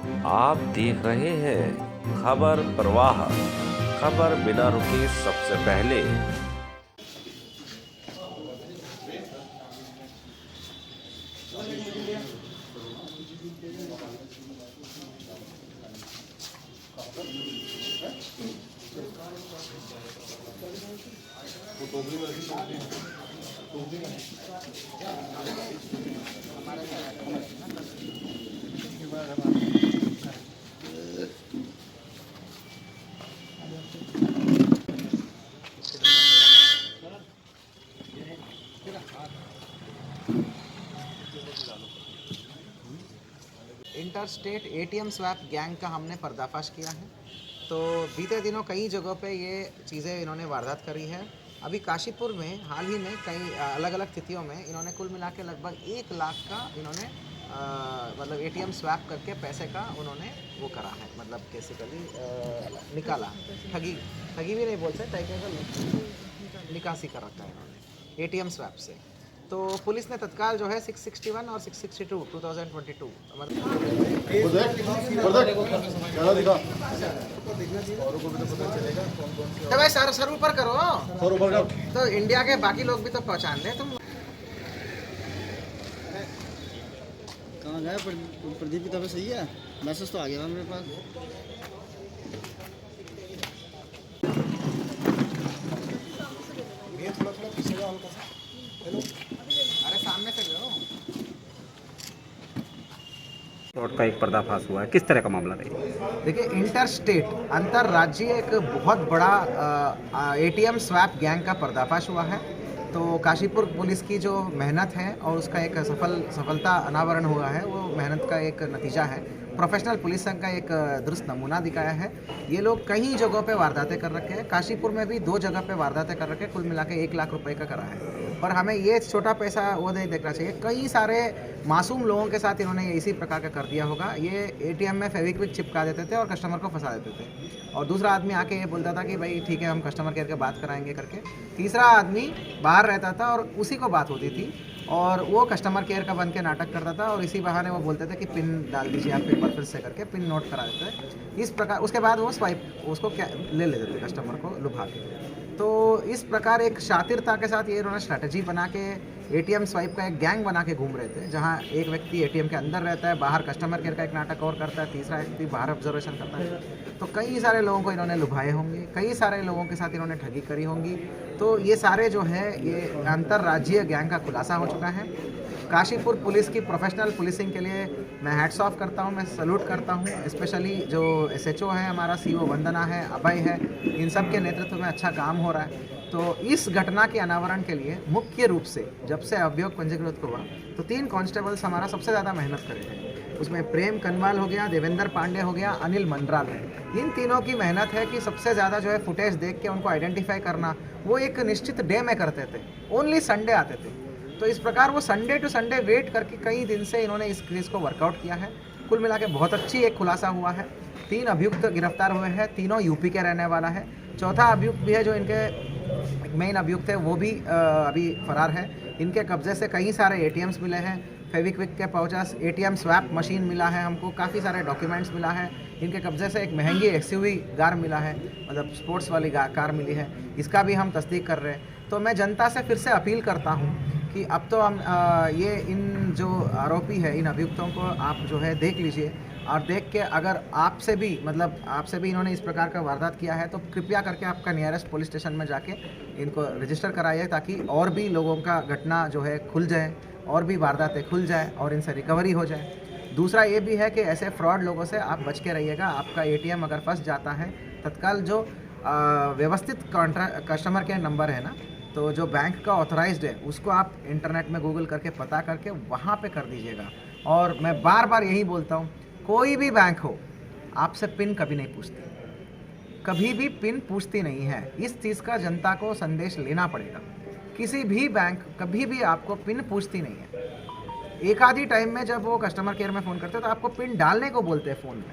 आप देख रहे हैं खबर प्रवाह, खबर बिना रुके सबसे पहले। Inter state ATM swap gang का हमने पर्दाफाश किया है। तो बीते दिनों कई जगहों पे ये चीज़ें इन्होंने वारदात करी है। अभी काशीपुर में हाल ही में कई अलग अलग तिथियों में इन्होंने कुल मिला के लगभग 1 लाख का इन्होंने मतलब एटीएम स्वैप करके पैसे का उन्होंने वो करा है, मतलब बेसिकली निकाला। ठगी ठगी भी नहीं बोल सकते, टेक्निकल निकासी कर रखा है इन्होंने एटीएम स्वैप से। तो पुलिस ने तत्काल जो है 661 और 662 2022 तो भाई सर ऊपर करो, तो इंडिया के बाकी लोग भी तो पहचान ले तुम। कहाँ गया प्रदीप की तबीयत सही है? मैसेज तो आ गया मेरे पास। ये थोड़ा थोड़ा पीछे जाओ हल्का सा। हेलो, अरे सामने से लो। फ्रॉड का एक पर्दाफाश हुआ है, किस तरह का मामला रही? देखिए, इंटर स्टेट अंतर्राज्यीय एक बहुत बड़ा एटीएम स्वैप गैंग का पर्दाफाश हुआ है। तो काशीपुर पुलिस की जो मेहनत है और उसका एक सफलता अनावरण हुआ है, वो मेहनत का एक नतीजा है। प्रोफेशनल पुलिस संघ का एक दुरुस्त नमूना दिखाया है। ये लोग कई जगहों पे वारदातें कर रखे हैं। काशीपुर में भी 2 जगह पे वारदातें कर रखे हैं। कुल मिला के 1 लाख रुपए का करा है। पर हमें ये छोटा पैसा वो नहीं देखना चाहिए। कई सारे मासूम लोगों के साथ इन्होंने इसी प्रकार का कर दिया होगा। ये एटीएम में फेविक्विक चिपका देते थे और कस्टमर को फंसा देते थे, और दूसरा आदमी आके ये बोलता था कि भाई ठीक है, हम कस्टमर केयर के बात कराएंगे करके। तीसरा आदमी बाहर रहता था और उसी को बात होती थी, और वो कस्टमर केयर का बन के नाटक करता था, और इसी बहाने वो बोलते थे कि पिन डाल दीजिए आप एक बार फिर से करके पिन नोट करा देते थे। इस प्रकार उसके बाद वो स्वाइप उसको क्या ले लेते थे कस्टमर को लुभा के। तो इस प्रकार एक शातिरता के साथ ये इन्होंने स्ट्रैटेजी बना के एटीएम स्वाइप का एक गैंग बना के घूम रहे थे, जहाँ एक व्यक्ति एटीएम के अंदर रहता है, बाहर कस्टमर केयर का एक नाटक और करता है, तीसरा व्यक्ति बाहर ऑब्जर्वेशन करता है। तो कई सारे लोगों को इन्होंने लुभाए होंगे, कई सारे लोगों के साथ इन्होंने ठगी करी होंगी। तो ये सारे जो है ये अंतर्राज्यीय गैंग का खुलासा हो चुका है। काशीपुर पुलिस की प्रोफेशनल पुलिसिंग के लिए मैं हैट्स ऑफ करता हूं, मैं सल्यूट करता हूं। स्पेशली जो एसएचओ है हमारा, सीओ वंदना है, अभय है, इन सब के नेतृत्व में अच्छा काम हो रहा है। तो इस घटना के अनावरण के लिए मुख्य रूप से जब से अभियोग पंजीकृत हुआ तो 3 कांस्टेबल्स हमारा सबसे ज़्यादा मेहनत करे थे। उसमें प्रेम कनवाल हो गया, देवेंद्र पांडे हो गया, अनिल मंडराल है। इन तीनों की मेहनत है कि सबसे ज़्यादा जो है फुटेज देख के उनको आइडेंटिफाई करना, वो एक निश्चित डे में करते थे, ओनली संडे आते थे। तो इस प्रकार वो संडे टू संडे वेट करके कई दिन से इन्होंने इस केस को वर्कआउट किया है। कुल मिला के बहुत अच्छी एक खुलासा हुआ है। 3 अभियुक्त गिरफ्तार हुए हैं, तीनों यूपी के रहने वाला है। चौथा अभियुक्त भी है जो इनके मेन अभियुक्त है, वो भी अभी फरार है। इनके कब्जे से कई सारे एटीएम्स मिले हैं, फेविक्विक के पाउचेस, एटीएम स्वैप मशीन मिला है हमको, काफ़ी सारे डॉक्यूमेंट्स मिला है। इनके कब्जे से एक महंगी एक्सयूवी कार मिला है, मतलब स्पोर्ट्स वाली कार मिली है, इसका भी हम तस्दीक कर रहे हैं। तो मैं जनता से फिर से अपील करता हूँ कि अब तो हम ये इन जो आरोपी है, इन अभियुक्तों को आप जो है देख लीजिए, और देख के अगर आपसे भी इन्होंने इस प्रकार का वारदात किया है तो कृपया करके आपका नियरेस्ट पुलिस स्टेशन में जाके इनको रजिस्टर कराइए, ताकि और भी लोगों का घटना जो है खुल जाए, और भी वारदातें खुल जाए और इनसे रिकवरी हो जाए। दूसरा ये भी है कि ऐसे फ्रॉड लोगों से आप बच के रहिएगा। आपका एटीएम अगर फंस जाता है, तत्काल जो व्यवस्थित कस्टमर केयर नंबर है ना, तो जो बैंक का ऑथराइज्ड है, उसको आप इंटरनेट में गूगल करके पता करके वहाँ पे कर दीजिएगा। और मैं बार बार यही बोलता हूँ, कोई भी बैंक हो, आपसे पिन कभी नहीं पूछती, कभी भी पिन पूछती नहीं है। इस चीज़ का जनता को संदेश लेना पड़ेगा। किसी भी बैंक कभी भी आपको पिन पूछती नहीं है। एक आधी टाइम में जब वो कस्टमर केयर में फ़ोन करते हैं तो आपको पिन डालने को बोलते हैं फ़ोन में,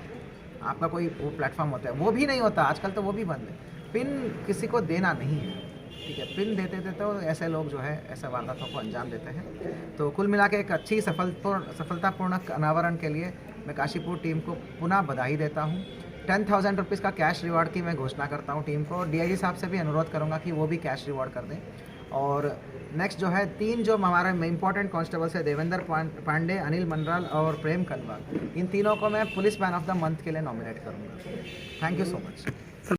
आपका कोई वो प्लेटफॉर्म होता है, वो भी नहीं होता आजकल, तो वो भी बंद है। पिन किसी को देना नहीं है। ठीक है, पिन देते थे तो ऐसे लोग जो है ऐसे वारदातों को अंजाम देते हैं। तो कुल मिला के एक अच्छी सफलतापूर्ण अनावरण के लिए मैं काशीपुर टीम को पुनः बधाई देता हूँ। 10,000 रुपीज़ का कैश रिवार्ड की मैं घोषणा करता हूँ टीम को। डीआईजी साहब से भी अनुरोध करूँगा कि वो भी कैश रिवार्ड कर दें। और नेक्स्ट जो है 3 जो हमारे इंपॉर्टेंट कांस्टेबल्स है, देवेंद्र पांडे, अनिल मनराल और प्रेम कनवाल, इन तीनों को मैं police man of the month के लिए नॉमिनेट करूँगा। Thank you so much.